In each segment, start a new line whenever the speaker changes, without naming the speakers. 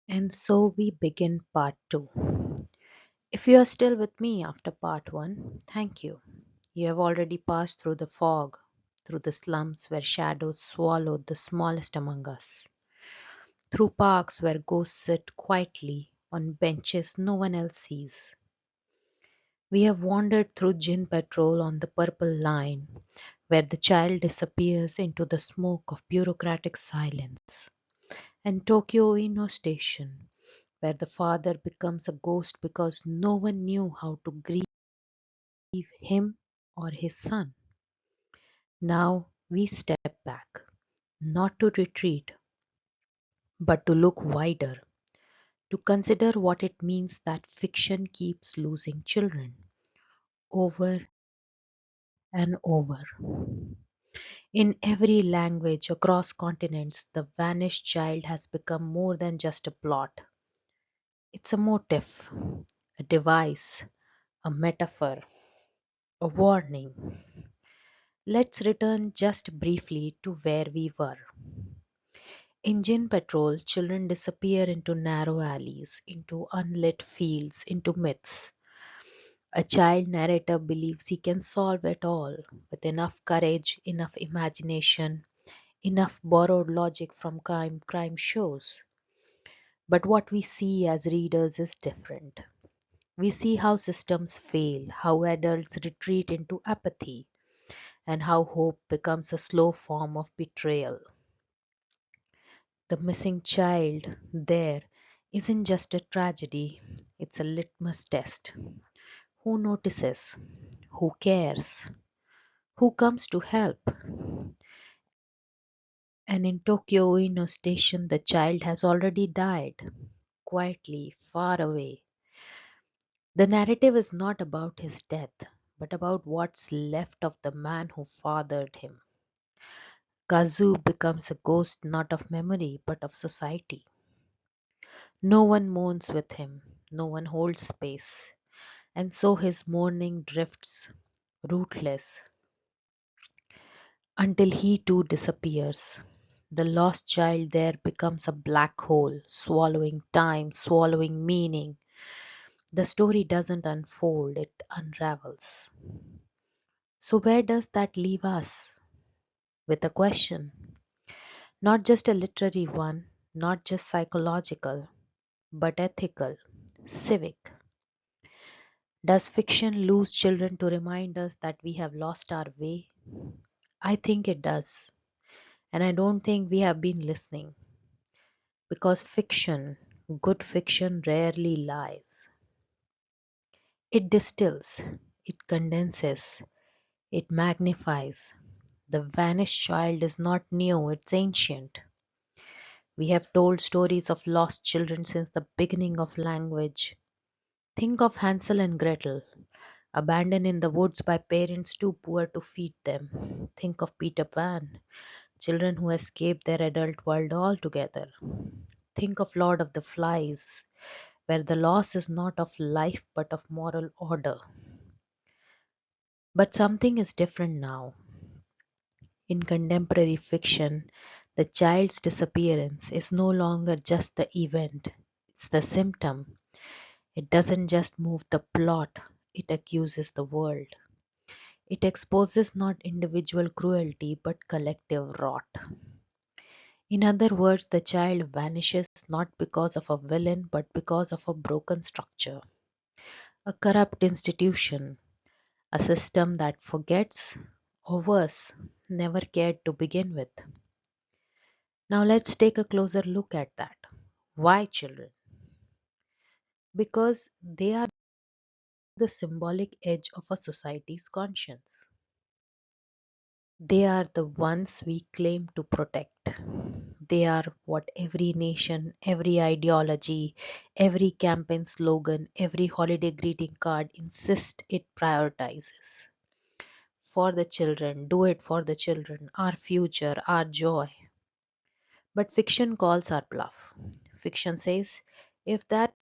And so we begin part 2. If you are still with me after part 1, thank you. You have already passed through the fog, through the slums where shadows swallowed the smallest among us, through parks where ghosts sit quietly on benches no one else sees. We have wandered through Djinn Patrol on the Purple Line, where the child disappears into the smoke of bureaucratic silence, and Tokyo Ueno Station, where the father becomes a ghost because no one knew how to grieve him or his son. Now we step back, not to retreat, but to look wider, to consider what it means that fiction keeps losing children over and over. In every language across continents, the vanished child has become more than just a plot. It's a motif, a device, a metaphor, a warning. Let's return just briefly to where we were. In Djinn Patrol, children disappear into narrow alleys, into unlit fields, into myths. A child narrator believes he can solve it all with enough courage, enough imagination, enough borrowed logic from crime shows. But what we see as readers is different. We see how systems fail, how adults retreat into apathy, and how hope becomes a slow form of betrayal. The missing child there isn't just a tragedy, it's a litmus test. Who notices? Who cares? Who comes to help? And in Tokyo Ueno Station, the child has already died, quietly, far away. The narrative is not about his death, but about what's left of the man who fathered him. Kazu becomes a ghost not of memory but of society. No one mourns with him, no one holds space, and so his mourning drifts, rootless, until he too disappears. The lost child there becomes a black hole, swallowing time, swallowing meaning. The story doesn't unfold, it unravels. So, where does that leave us? With a question. Not just a literary one, not just psychological, but ethical, civic. Does fiction lose children to remind us that we have lost our way? I think it does. And I don't think we have been listening. Because fiction, good fiction, rarely lies. It distills, it condenses, it magnifies. The vanished child is not new, it's ancient. We have told stories of lost children since the beginning of language. Think of Hansel and Gretel, abandoned in the woods by parents too poor to feed them. Think of Peter Pan, children who escape their adult world altogether. Think of Lord of the Flies, where the loss is not of life but of moral order. But something is different now. In contemporary fiction, the child's disappearance is no longer just the event, it's the symptom. It doesn't just move the plot, it accuses the world. It exposes not individual cruelty but collective rot. In other words, the child vanishes not because of a villain but because of a broken structure, a corrupt institution, a system that forgets, or worse, never cared to begin with. Now let's take a closer look at that. Why children? Because they are the symbolic edge of a society's conscience. They are the ones we claim to protect. They are what every nation, every ideology, every campaign slogan, every holiday greeting card insists it prioritizes. For the children, do it for the children, our future, our joy. But fiction calls our bluff. Fiction says, if that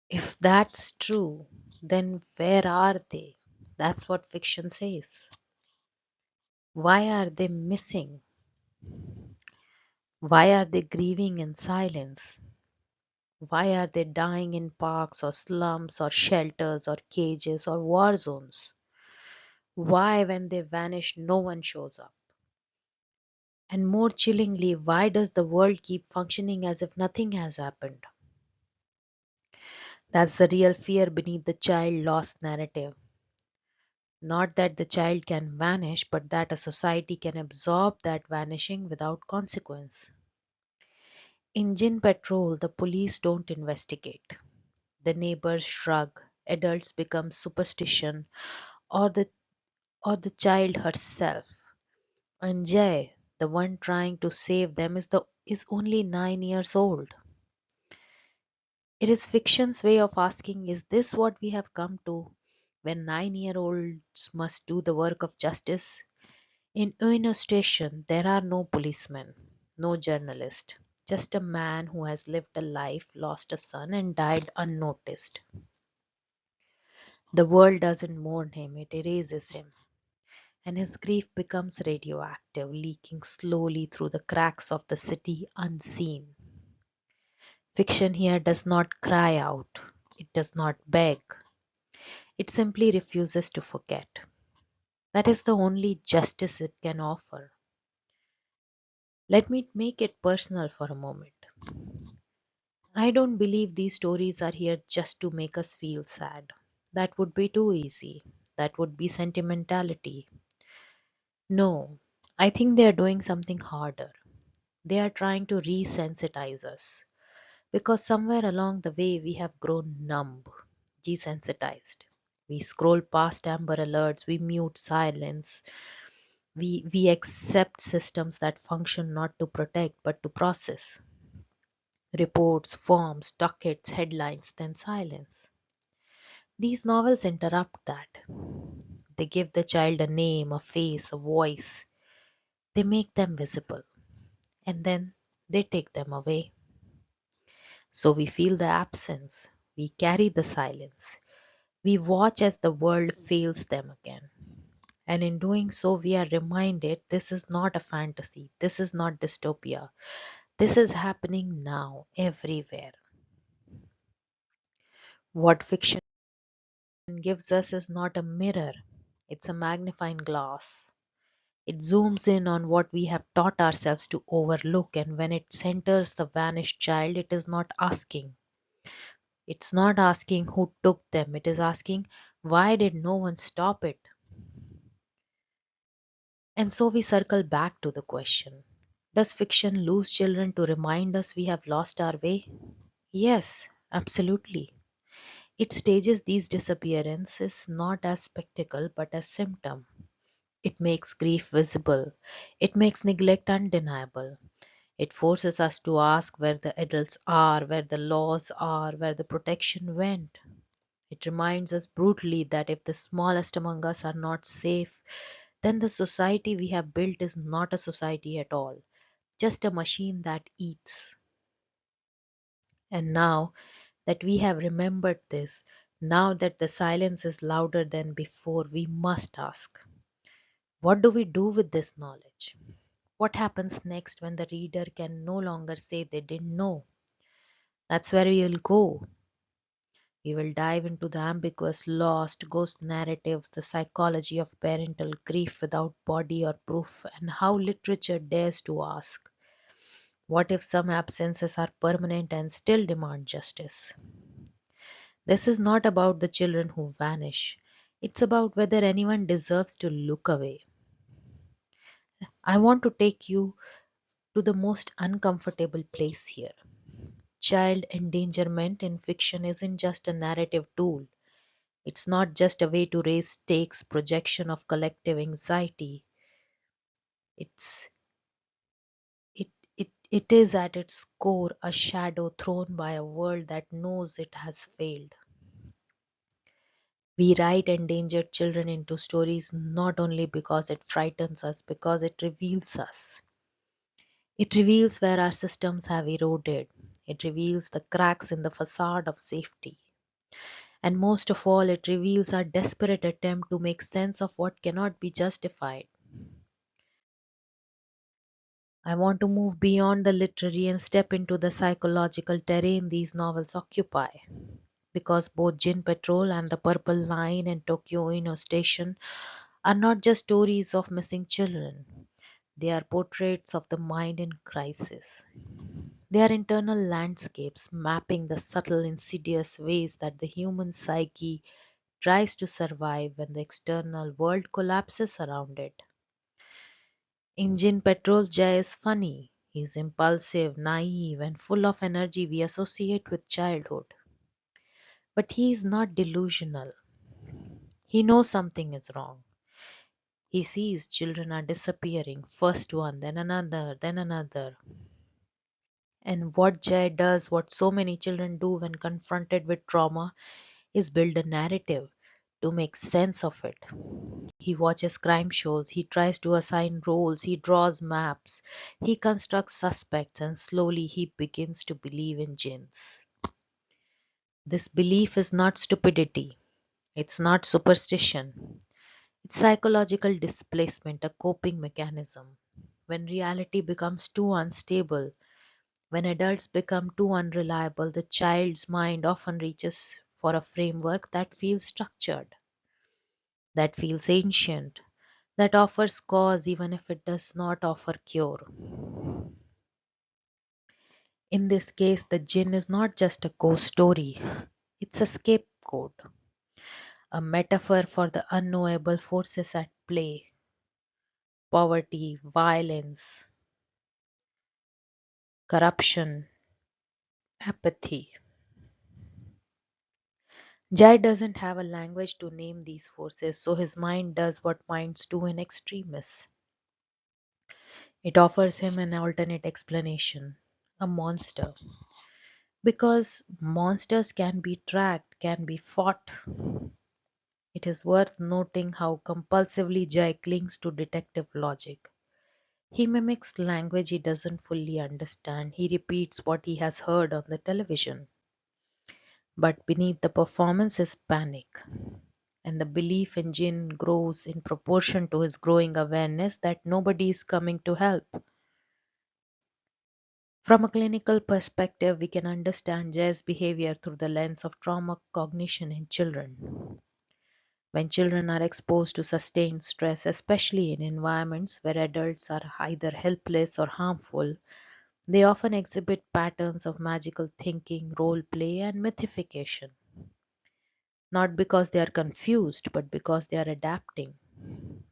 if that's true, then where are they? That's what fiction says. Why are they missing? Why are they grieving in silence? Why are they dying in parks or slums or shelters or cages or war zones? Why, when they vanish, no one shows up? And more chillingly, why does the world keep functioning as if nothing has happened? That's the real fear beneath the child lost narrative. Not that the child can vanish, but that a society can absorb that vanishing without consequence. In Djinn Patrol, the police don't investigate. The neighbors shrug, adults become superstition, or the child herself. And Jay, the one trying to save them, is only 9 years old. It is fiction's way of asking, is this what we have come to? When 9 year olds must do the work of justice? In Ueno station, there are no policemen, no journalist, just a man who has lived a life, lost a son, and died unnoticed. The world doesn't mourn him, it erases him, and his grief becomes radioactive, leaking slowly through the cracks of the city unseen. Fiction here does not cry out, it does not beg, it simply refuses to forget. That is the only justice it can offer. Let me make it personal for a moment. I don't believe these stories are here just to make us feel sad. That would be too easy. That would be sentimentality. No, I think they are doing something harder. They are trying to resensitize us. Because somewhere along the way we have grown numb, desensitized. We scroll past amber alerts, we mute silence, we accept systems that function not to protect but to process. Reports, forms, dockets, headlines, then silence. These novels interrupt that. They give the child a name, a face, a voice. They make them visible. And then they take them away. So we feel the absence. We carry the silence. We watch as the world fails them again. And in doing so, we are reminded this is not a fantasy. This is not dystopia. This is happening now, everywhere. What fiction gives us is not a mirror, it's a magnifying glass. It zooms in on what we have taught ourselves to overlook, and when it centers the vanished child, it is not asking. It's not asking who took them, it is asking why did no one stop it? And so we circle back to the question, does fiction lose children to remind us we have lost our way? Yes, absolutely. It stages these disappearances not as spectacle but as symptom. It makes grief visible. It makes neglect undeniable. It forces us to ask where the adults are, where the laws are, where the protection went. It reminds us brutally that if the smallest among us are not safe, then the society we have built is not a society at all, just a machine that eats. And now that we have remembered this, now that the silence is louder than before, we must ask, what do we do with this knowledge? What happens next when the reader can no longer say they didn't know? That's where we will go. We will dive into the ambiguous, lost, ghost narratives, the psychology of parental grief without body or proof, and how literature dares to ask, what if some absences are permanent and still demand justice? This is not about the children who vanish. It's about whether anyone deserves to look away. I want to take you to the most uncomfortable place here. Child endangerment in fiction isn't just a narrative tool. It's not just a way to raise stakes projection of collective anxiety. It's it is at its core a shadow thrown by a world that knows it has failed. We write endangered children into stories not only because it frightens us, because it reveals us. It reveals where our systems have eroded. It reveals the cracks in the facade of safety. And most of all, it reveals our desperate attempt to make sense of what cannot be justified. I want to move beyond the literary and step into the psychological terrain these novels occupy. Because both Djinn Patrol and The Purple Line and Tokyo Ueno Station are not just stories of missing children, they are portraits of the mind in crisis. They are internal landscapes mapping the subtle, insidious ways that the human psyche tries to survive when the external world collapses around it. In Djinn Patrol, Jay is funny. He's impulsive, naive, and full of energy we associate with childhood. But he is not delusional. He knows something is wrong. He sees children are disappearing, first one, then another, then another. And what Jay does, what so many children do when confronted with trauma, is build a narrative to make sense of it. He watches crime shows, he tries to assign roles, he draws maps, he constructs suspects, and slowly he begins to believe in jinns. This belief is not stupidity, it's not superstition, it's psychological displacement, a coping mechanism. When reality becomes too unstable, when adults become too unreliable, the child's mind often reaches for a framework that feels structured, that feels ancient, that offers cause even if it does not offer cure. In this case, the jinn is not just a ghost story, it's a scapegoat, a metaphor for the unknowable forces at play: poverty, violence, corruption, apathy. Jai doesn't have a language to name these forces, so his mind does what minds do in extremis. It offers him an alternate explanation, a monster. Because monsters can be tracked, can be fought. It is worth noting how compulsively Jai clings to detective logic. He mimics language he doesn't fully understand. He repeats what he has heard on the television. But beneath the performance is panic. And the belief in Jin grows in proportion to his growing awareness that nobody is coming to help. From a clinical perspective, we can understand Jay's behavior through the lens of trauma cognition in children. When children are exposed to sustained stress, especially in environments where adults are either helpless or harmful, they often exhibit patterns of magical thinking, role play, and mythification. Not because they are confused, but because they are adapting.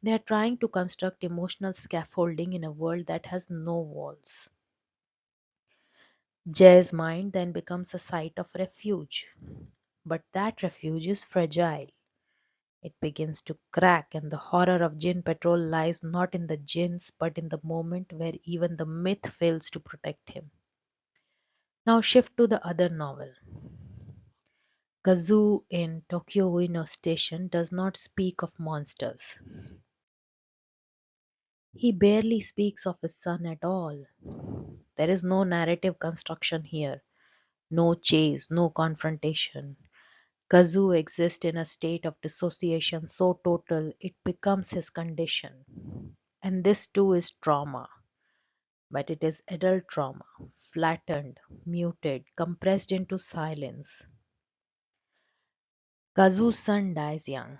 They are trying to construct emotional scaffolding in a world that has no walls. Jay's mind then becomes a site of refuge, but that refuge is fragile. It begins to crack, and the horror of Djinn Patrol lies not in the jinns but in the moment where even the myth fails to protect him. Now shift to the other novel. Kazu in Tokyo Ueno Station does not speak of monsters. He barely speaks of his son at all. There is no narrative construction here, no chase, no confrontation. Kazu exists in a state of dissociation so total it becomes his condition. And this too is trauma, but it is adult trauma, flattened, muted, compressed into silence. Kazu's son dies young,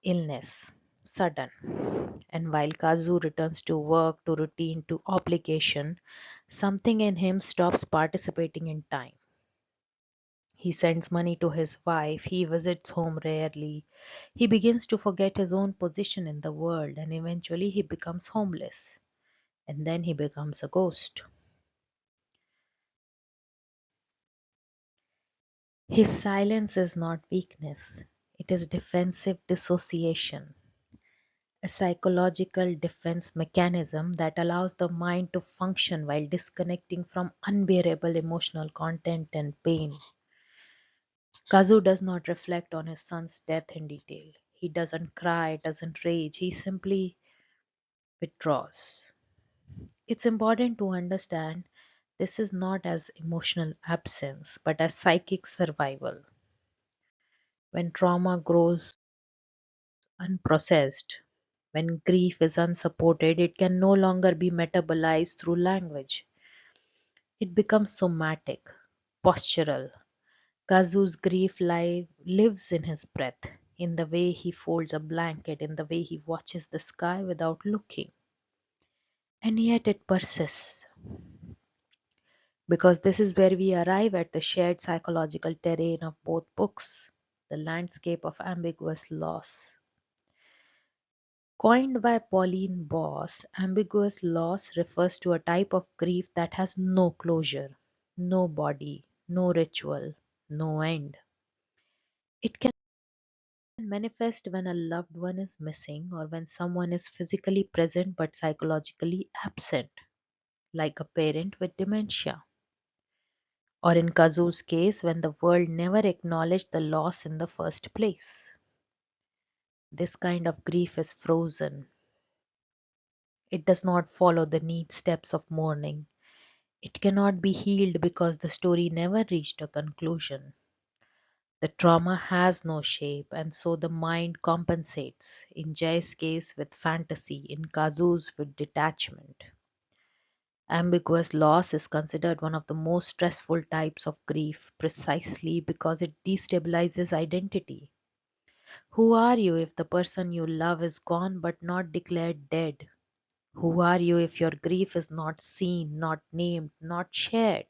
illness, sudden. And while Kazu returns to work, to routine, to obligation, something in him stops participating in time. He sends money to his wife, he visits home rarely, he begins to forget his own position in the world, and eventually he becomes homeless. And then he becomes a ghost. His silence is not weakness, it is defensive dissociation, a psychological defense mechanism that allows the mind to function while disconnecting from unbearable emotional content and pain. Kazu does not reflect on his son's death in detail. He doesn't cry, doesn't rage, he simply withdraws. It's important to understand this is not as emotional absence, but as psychic survival. When trauma grows unprocessed, When grief is unsupported, it can no longer be metabolized through language. It becomes somatic, postural. Kazu's grief lives in his breath, in the way he folds a blanket, in the way he watches the sky without looking. And yet it persists. Because this is where we arrive at the shared psychological terrain of both books, the landscape of ambiguous loss. Coined by Pauline Boss, ambiguous loss refers to a type of grief that has no closure, no body, no ritual, no end. It can manifest when a loved one is missing or when someone is physically present but psychologically absent, like a parent with dementia. Or in Kazu's case, when the world never acknowledged the loss in the first place. This kind of grief is frozen. It does not follow the neat steps of mourning. It cannot be healed because the story never reached a conclusion. The trauma has no shape, and so the mind compensates, in Jay's case with fantasy, in Kazu's with detachment. Ambiguous loss is considered one of the most stressful types of grief precisely because it destabilizes identity. Who are you if the person you love is gone but not declared dead? Who are you if your grief is not seen, not named, not shared?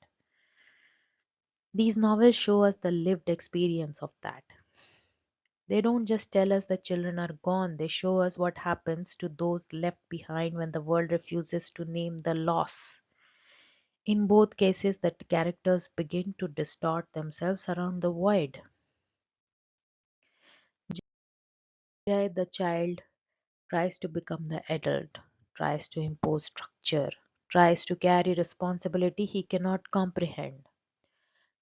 These novels show us the lived experience of that. They don't just tell us the children are gone, they show us what happens to those left behind when the world refuses to name the loss. In both cases, the characters begin to distort themselves around the void. Jay, the child, tries to become the adult, tries to impose structure, tries to carry responsibility he cannot comprehend.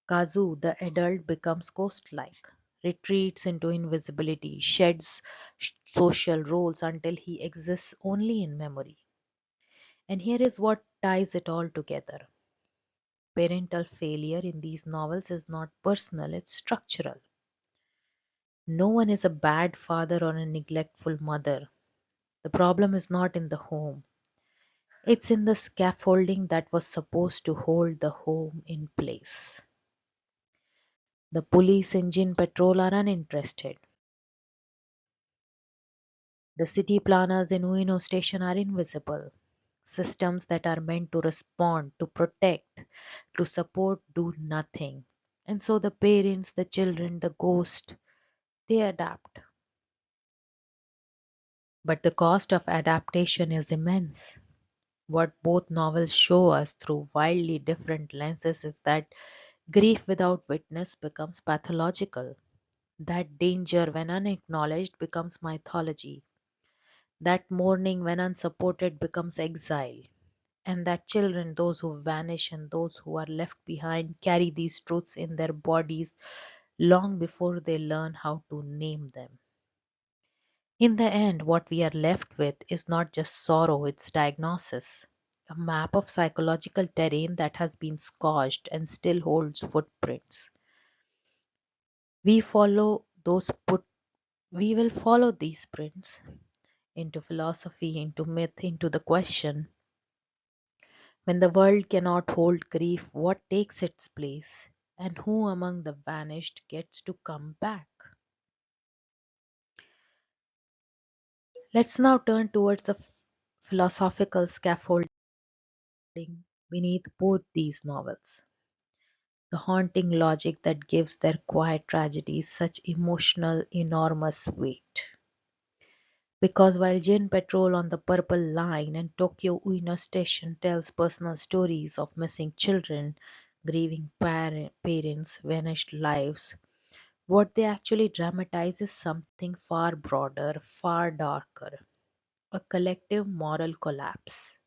Kazu, the adult, becomes ghost like, retreats into invisibility, sheds social roles until he exists only in memory. And here is what ties it all together. Parental failure in these novels is not personal, it's structural. No one is a bad father or a neglectful mother. The problem is not in the home, it's in the scaffolding that was supposed to hold the home in place. The police in Djinn Patrol are uninterested. The city planners in Ueno station are invisible. Systems that are meant to respond, to protect, to support do nothing. And so the parents, the children, the ghost, they adapt. But the cost of adaptation is immense. What both novels show us through wildly different lenses is that grief without witness becomes pathological. That danger, when unacknowledged, becomes mythology. That mourning, when unsupported, becomes exile. And that children, those who vanish and those who are left behind, carry these truths in their bodies long before they learn how to name them. In the end, what we are left with is not just sorrow, it's diagnosis. A map of psychological terrain that has been scorched and still holds footprints. We follow those put we will follow these prints into philosophy, into myth, into the question: when the world cannot hold grief, what takes its place? And who among the vanished gets to come back? Let's now turn towards the philosophical scaffolding beneath both these novels. The haunting logic that gives their quiet tragedies such emotional, enormous weight. Because while Djinn Patrol on the Purple Line and Tokyo Ueno Station tells personal stories of missing children, grieving parents, vanished lives, what they actually dramatize is something far broader, far darker, a collective moral collapse.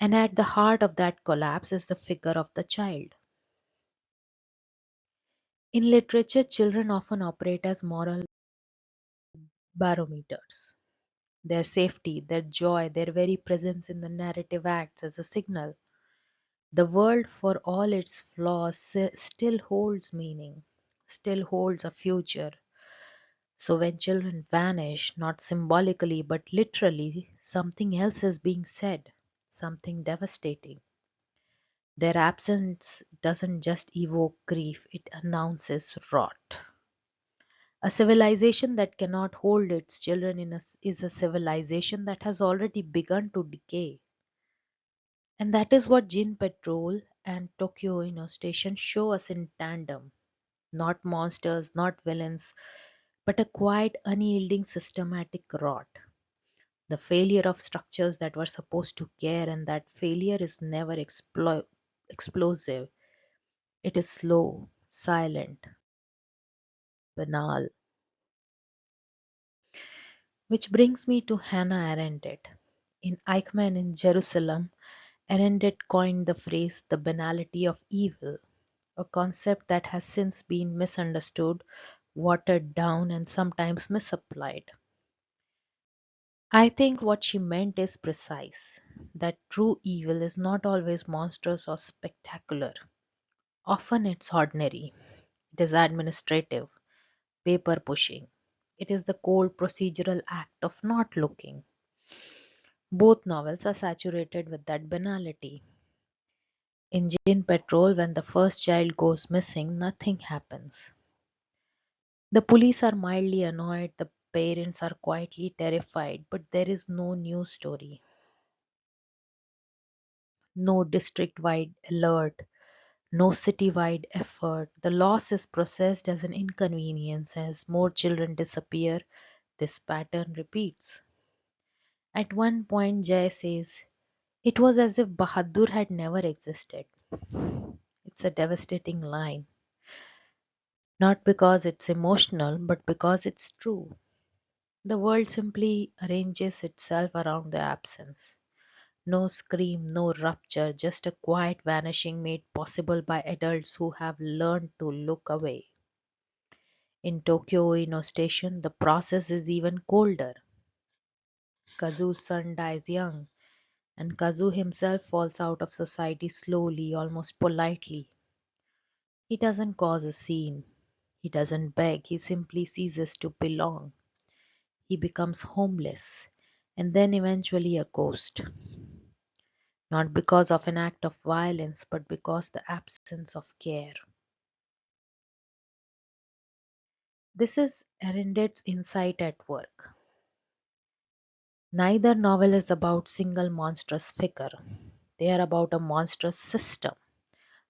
And at the heart of that collapse is the figure of the child. In literature, children often operate as moral barometers. Their safety, their joy, their very presence in the narrative acts as a signal. The world, for all its flaws, still holds meaning, still holds a future, So when children vanish, not symbolically but literally, something else is being said, something devastating. Their absence doesn't just evoke grief, it announces rot. A civilization that cannot hold its children is a civilization that has already begun to decay. And that is what Djinn Patrol and Tokyo Station show us in tandem. Not monsters, not villains, but a quiet, unyielding, systematic rot. The failure of structures that were supposed to care, and that failure is never explosive. It is slow, silent, banal. Which brings me to Hannah Arendt. In Eichmann in Jerusalem, Arendt coined the phrase the banality of evil, a concept that has since been misunderstood, watered down, and sometimes misapplied. I think what she meant is precise, that true evil is not always monstrous or spectacular. Often it's ordinary, it is administrative, paper pushing. It is the cold procedural act of not looking. Both novels are saturated with that banality. In Djinn Patrol, when the first child goes missing, nothing happens. The police are mildly annoyed, the parents are quietly terrified, but there is no news story, no district wide alert, no city wide effort. The loss is processed as an inconvenience. As more children disappear, this pattern repeats. At one point, Jay says, it was as if Bahadur had never existed. It's a devastating line, not because it's emotional, but because it's true. The world simply arranges itself around the absence. No scream, no rupture, just a quiet vanishing made possible by adults who have learned to look away. In Tokyo Ueno Station, the process is even colder. Kazu's son dies young, and Kazu himself falls out of society slowly, almost politely. He doesn't cause a scene. He doesn't beg. He simply ceases to belong. He becomes homeless and then eventually a ghost. Not because of an act of violence, but because the absence of care. This is Arendt's insight at work. Neither novel is about single monstrous figure. They are about a monstrous system,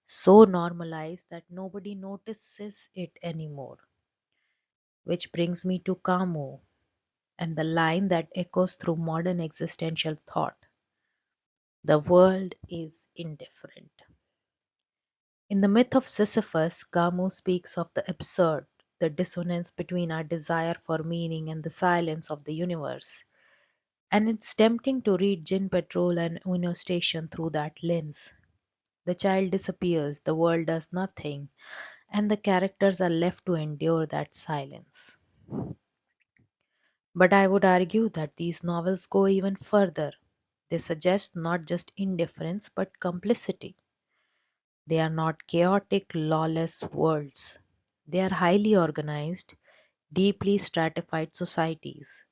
so normalized that nobody notices it anymore. Which brings me to Camus and the line that echoes through modern existential thought. The world is indifferent. In the myth of Sisyphus, Camus speaks of the absurd, the dissonance between our desire for meaning and the silence of the universe. And it's tempting to read Djinn Patrol and Ueno Station through that lens. The child disappears, the world does nothing, and the characters are left to endure that silence. But I would argue that these novels go even further. They suggest not just indifference but complicity. They are not chaotic, lawless worlds. They are highly organized, deeply stratified societies.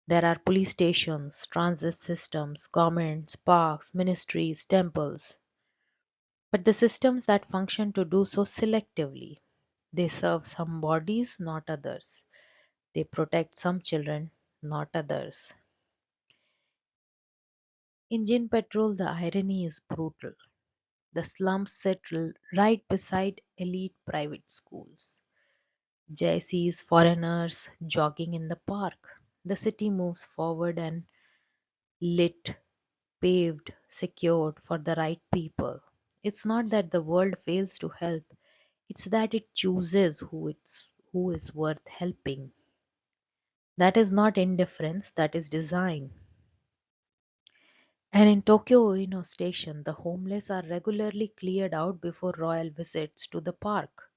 There are police stations, transit systems, governments, parks, ministries, temples. But the systems that function to do so selectively. They serve some bodies, not others. They protect some children, not others. In Djinn Patrol, the irony is brutal. The slums sit right beside elite private schools. Jay sees foreigners jogging in the park. The city moves forward and lit, paved, secured for the right people. It's not that the world fails to help, it's that it chooses who is worth helping. That is not indifference, that is design. And in Tokyo Ueno Station, the homeless are regularly cleared out before royal visits to the park.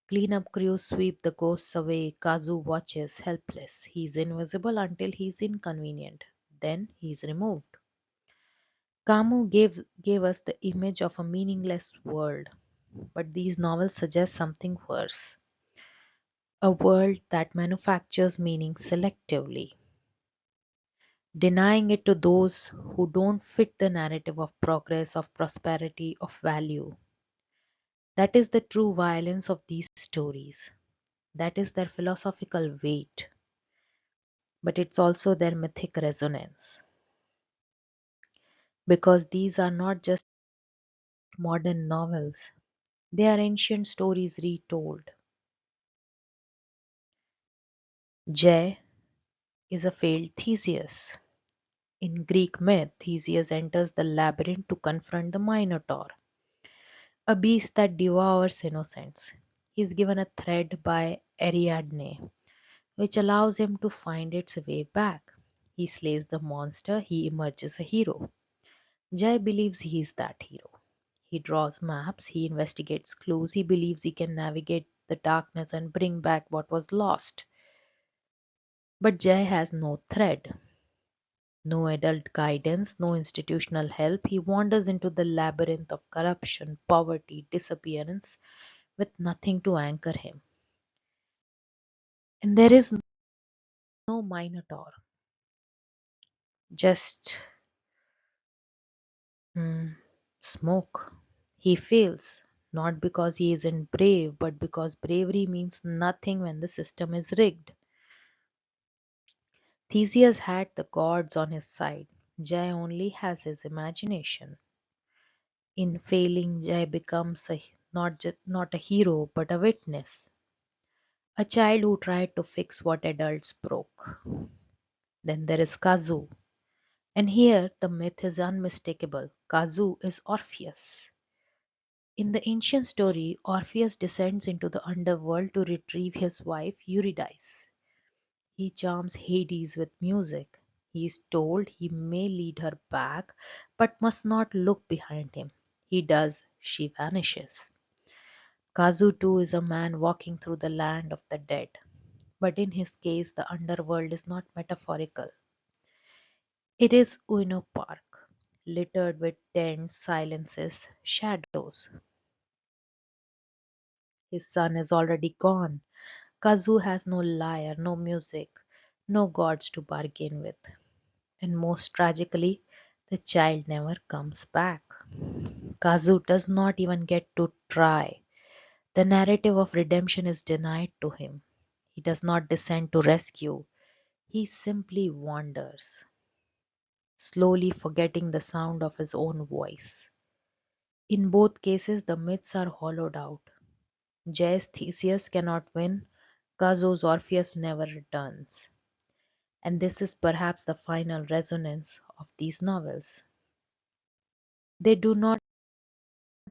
Cleanup crews sweep the ghosts away. Kazu watches, helpless. He's invisible until he's inconvenient. Then he's removed. Gave us the image of a meaningless world, but these novels suggest something worse. a world that manufactures meaning selectively, denying it to those who don't fit the narrative of progress, of prosperity, of value. That is the true violence of these stories. That is their philosophical weight, but it's also their mythic resonance. Because these are not just modern novels, they are ancient stories retold. Jay is a failed Theseus. In Greek myth, Theseus enters the labyrinth to confront the Minotaur, a beast that devours innocents. He is given a thread by Ariadne, which allows him to find its way back. He slays the monster, he emerges a hero. Jay believes he is that hero. He draws maps, he investigates clues, he believes he can navigate the darkness and bring back what was lost. But Jay has no thread, no adult guidance, no institutional help. He wanders into the labyrinth of corruption, poverty, disappearance with nothing to anchor him. And there is no Minotaur, just mm, smoke. He fails, not because he isn't brave, but because bravery means nothing when the system is rigged. Theseus had the gods on his side. Jay only has his imagination. In failing, Jay becomes not a hero but a witness, a child who tried to fix what adults broke. Then there is Kazu, and here the myth is unmistakable. Kazu is Orpheus. In the ancient story, Orpheus descends into the underworld to retrieve his wife Eurydice. He charms Hades with music. He is told he may lead her back, but must not look behind him. He does, she vanishes. Kazu too is a man walking through the land of the dead. But in his case, the underworld is not metaphorical. It is Ueno Park, littered with tents, silences, shadows. His son is already gone. Kazu has no lyre, no music, no gods to bargain with. And most tragically, the child never comes back. Kazu does not even get to try. The narrative of redemption is denied to him. He does not descend to rescue. He simply wanders, slowly forgetting the sound of his own voice. In both cases, the myths are hollowed out. Jay's Theseus cannot win, Kazu's Orpheus never returns. And this is perhaps the final resonance of these novels. They do not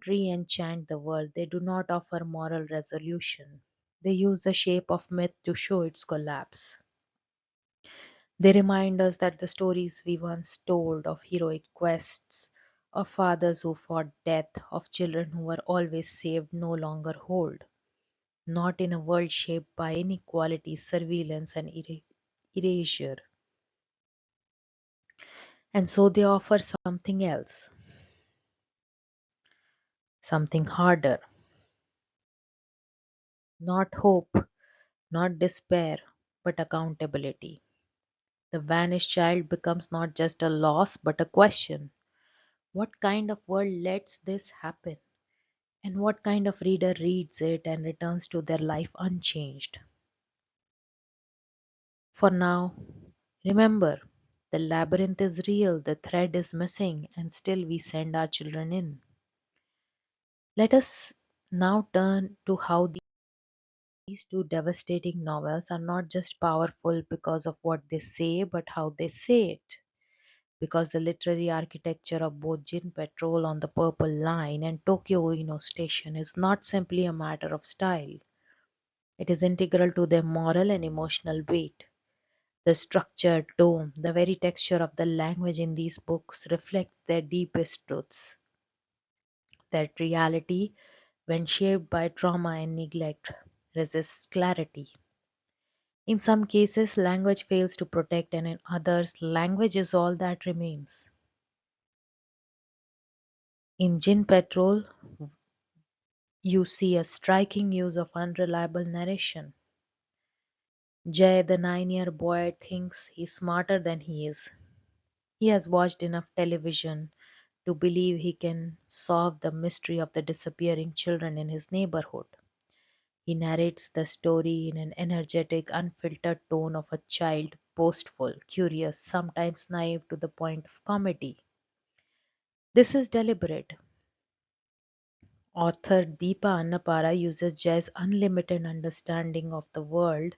re-enchant the world, they do not offer moral resolution. They use the shape of myth to show its collapse. They remind us that the stories we once told of heroic quests, of fathers who fought death, of children who were always saved no longer hold, not in a world shaped by inequality, surveillance, and erasure. And so they offer something else, something harder, not hope, not despair, but accountability. The vanished child becomes not just a loss but a question. What kind of world lets this happen? And what kind of reader reads it and returns to their life unchanged? For now, remember, the labyrinth is real, the thread is missing, and still we send our children in. Let us now turn to how these two devastating novels are not just powerful because of what they say, but how they say it. Because the literary architecture of both Djinn Patrol on the Purple Line and Tokyo Ueno Station is not simply a matter of style. It is integral to their moral and emotional weight. The structure, tone, the very texture of the language in these books reflects their deepest truths. That reality, when shaped by trauma and neglect, resists clarity. In some cases, language fails to protect, and in others, language is all that remains. In Djinn Patrol, you see a striking use of unreliable narration. Jay, the 9-year boy, thinks he's smarter than he is. He has watched enough television to believe he can solve the mystery of the disappearing children in his neighborhood. He narrates the story in an energetic, unfiltered tone of a child, boastful, curious, sometimes naive to the point of comedy. This is deliberate. Author Deepa Annapara uses Jay's unlimited understanding of the world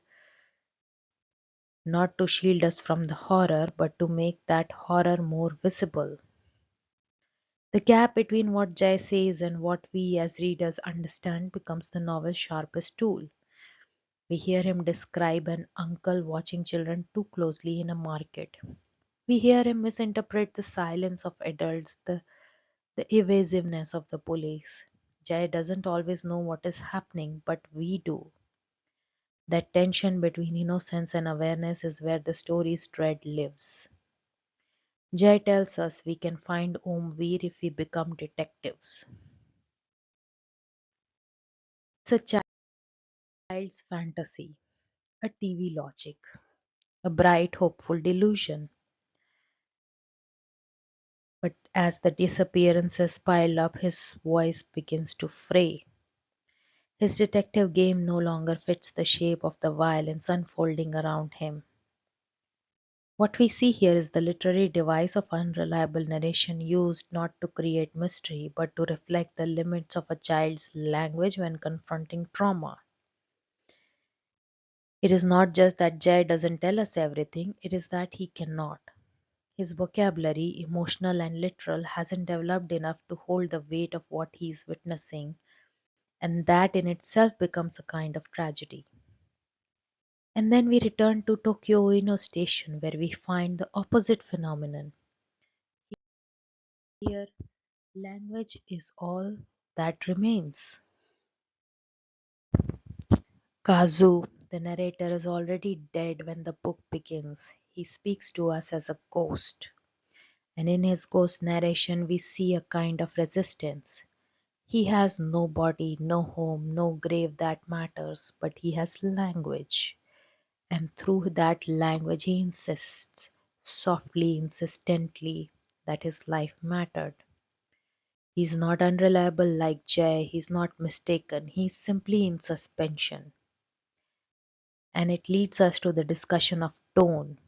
not to shield us from the horror, but to make that horror more visible. The gap between what Jay says and what we as readers understand becomes the novel's sharpest tool. We hear him describe an uncle watching children too closely in a market. We hear him misinterpret the silence of adults, the evasiveness of the police. Jay doesn't always know what is happening, but we do. That tension between innocence and awareness is where the story's dread lives. Jay tells us we can find Omveer if we become detectives. It's a child's fantasy, a TV logic, a bright, hopeful delusion. But as the disappearances pile up, his voice begins to fray. His detective game no longer fits the shape of the violence unfolding around him. What we see here is the literary device of unreliable narration used not to create mystery but to reflect the limits of a child's language when confronting trauma. It is not just that Jay doesn't tell us everything, it is that he cannot. His vocabulary, emotional and literal, hasn't developed enough to hold the weight of what he is witnessing, and that in itself becomes a kind of tragedy. And then we return to Tokyo Ueno Station, where we find the opposite phenomenon. Here, language is all that remains. Kazu, the narrator, is already dead when the book begins. He speaks to us as a ghost, and in his ghost narration, we see a kind of resistance. He has no body, no home, no grave that matters, but he has language. And through that language, he insists, softly, insistently, that his life mattered. He's not unreliable like Jay, he's not mistaken, he's simply in suspension. And it leads us to the discussion of tone,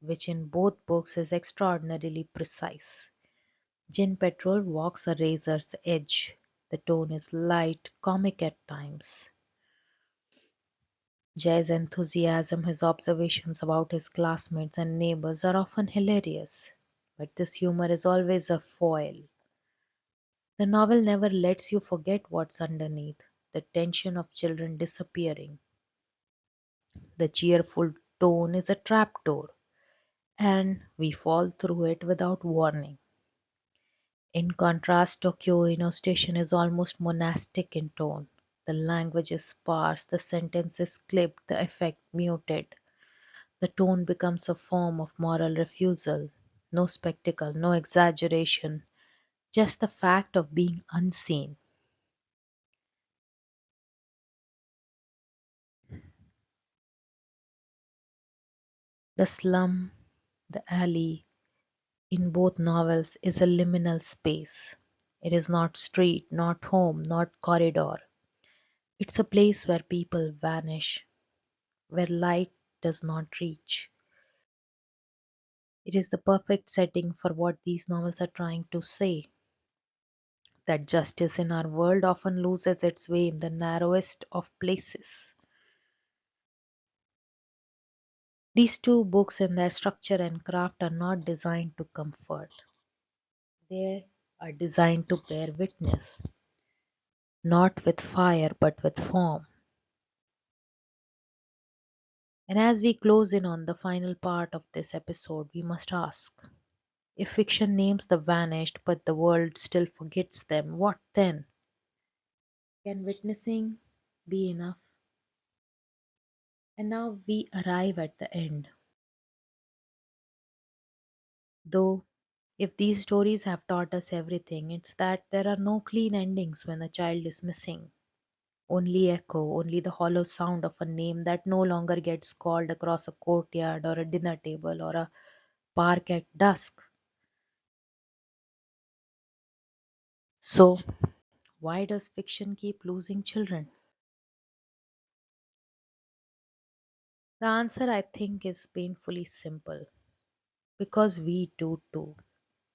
which in both books is extraordinarily precise. Djinn Patrol walks a razor's edge. The tone is light, comic at times. Jay's enthusiasm, his observations about his classmates and neighbors are often hilarious, but this humor is always a foil. The novel never lets you forget what's underneath the tension of children disappearing. The cheerful tone is a trapdoor, and we fall through it without warning. In contrast, Tokyo Ueno Station is almost monastic in tone. The language is sparse, the sentence is clipped, the effect muted. The tone becomes a form of moral refusal. No spectacle, no exaggeration, just the fact of being unseen. The slum, the alley, in both novels is a liminal space. It is not street, not home, not corridor. It's a place where people vanish, where light does not reach. It is the perfect setting for what these novels are trying to say, that justice in our world often loses its way in the narrowest of places. These two books, in their structure and craft, are not designed to comfort. They are designed to bear witness, not with fire but with form. And as we close in on the final part of this episode, we must ask, if fiction names the vanished but the world still forgets them, what then? Can witnessing be enough? And now we arrive at the end. Though, if these stories have taught us everything, it's that there are no clean endings when a child is missing. Only echo, only the hollow sound of a name that no longer gets called across a courtyard or a dinner table or a park at dusk. So, why does fiction keep losing children? The answer, I think, is painfully simple. Because we do too.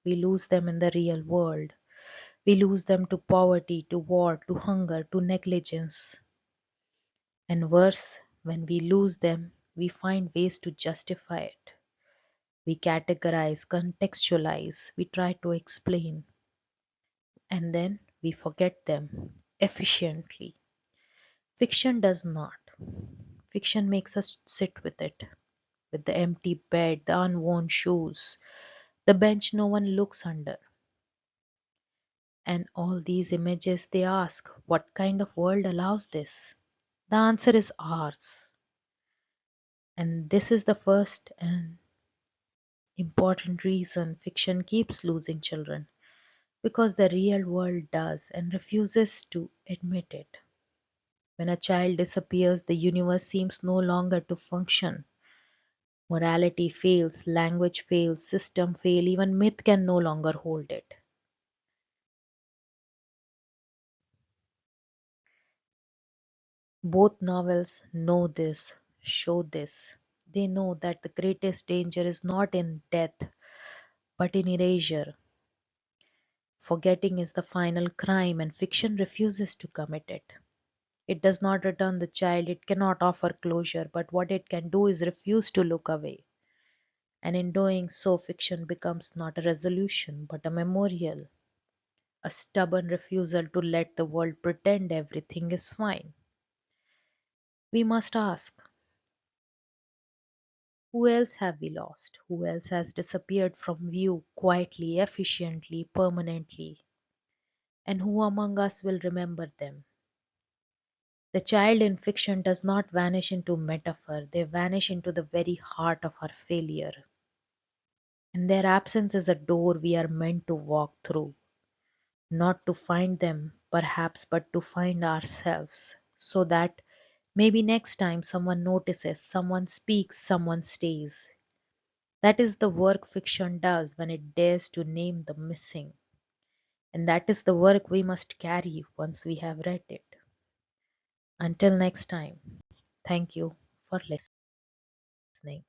We lose them in the real world. We lose them to poverty, to war, to hunger, to negligence. And worse, when we lose them, we find ways to justify it. We categorize, contextualize, we try to explain, and then we forget them efficiently. Fiction does not. Fiction makes us sit with it, with the empty bed, the unworn shoes, the bench no one looks under. And all these images, they ask, what kind of world allows this? The answer is ours. And this is the first and important reason fiction keeps losing children, because the real world does and refuses to admit it. When a child disappears, the universe seems no longer to function. Morality fails, language fails, system fail, even myth can no longer hold it. Both novels know this, show this. They know that the greatest danger is not in death, but in erasure. Forgetting is the final crime, and fiction refuses to commit it. It does not return the child, it cannot offer closure, but what it can do is refuse to look away. And in doing so, fiction becomes not a resolution, but a memorial, a stubborn refusal to let the world pretend everything is fine. We must ask, who else have we lost? Who else has disappeared from view quietly, efficiently, permanently? And who among us will remember them? The child in fiction does not vanish into metaphor, they vanish into the very heart of our failure. And their absence is a door we are meant to walk through, not to find them, perhaps, but to find ourselves, so that maybe next time someone notices, someone speaks, someone stays. That is the work fiction does when it dares to name the missing. And that is the work we must carry once we have read it. Until next time, thank you for listening.